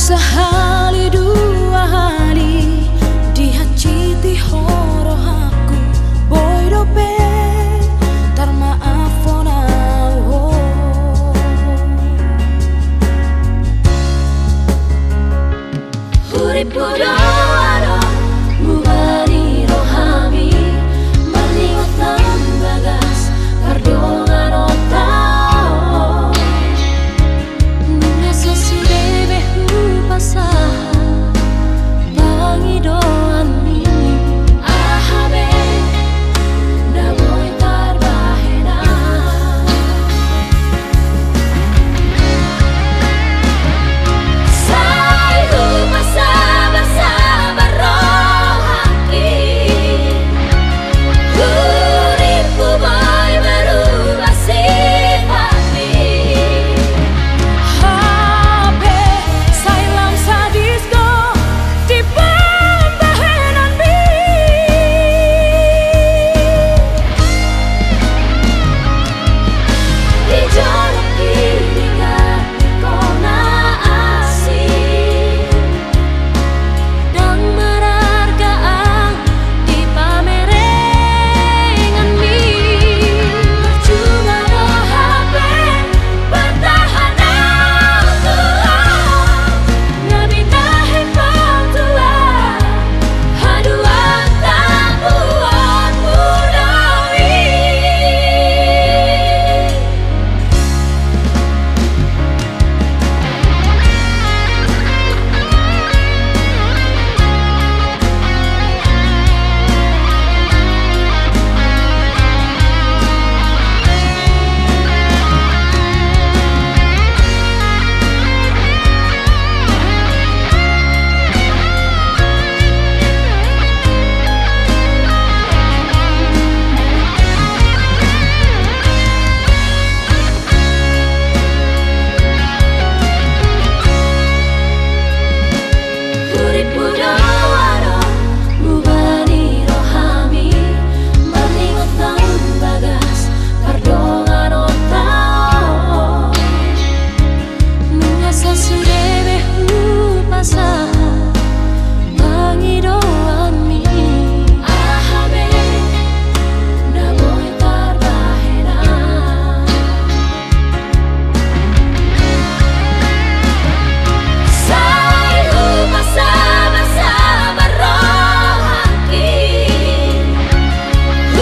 Sehali dua hali dihaciti horo aku boy dope tar maafona urip kudu ado mubani rohami maningot nang bagas pardongan otao nasa sudebe pasaha bangi doan mi ahabe na boy tar bahena sai huma sabar sabar rohaki uripku boy berubah sifat mi hape sailam sadisku di pembahenan mi di jalan kirinya kona asih dan merargaan di pamerengan mi percuma roh HP bertahan Tuhan ngabitahin pangtua haduan tak buat mudawi urip kudu ado mubani rohami maningot nang bagas pardongan otao nungasa sudebe pasaha bangi doan mi ahabe na boy tar bahena sai huma sabar sabar rohaki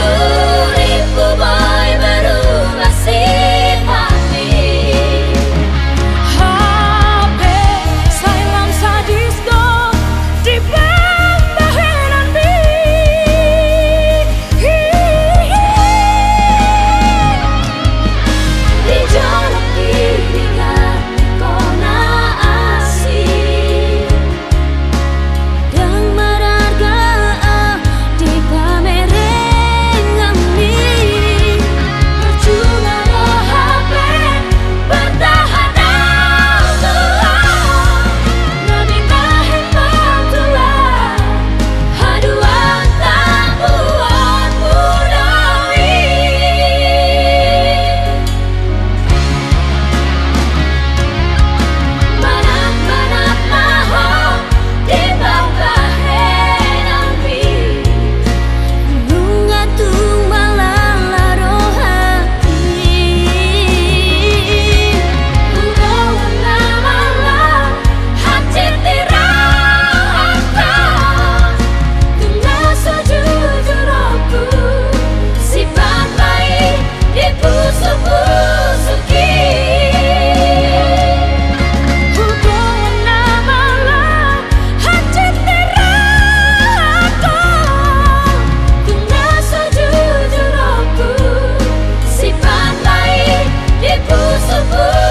uripku boy berubah sifat mi hape sailam sadisku di pembahenan mi di jalan kirinya kona asih dan merargaan di pamerengan mi percuma roh HP bertahan Tuhan ngabitahin pangtua haduan tak buat mudawi manat-manat mahal di pembahenan mi nungatung malala rohati udawan namalah hati tirahaka dengan sejujur aku sifat baik dibusuk-busuki udawan namalah hati tirahaka dengan sejujur aku sifat baik dibusuk-busuki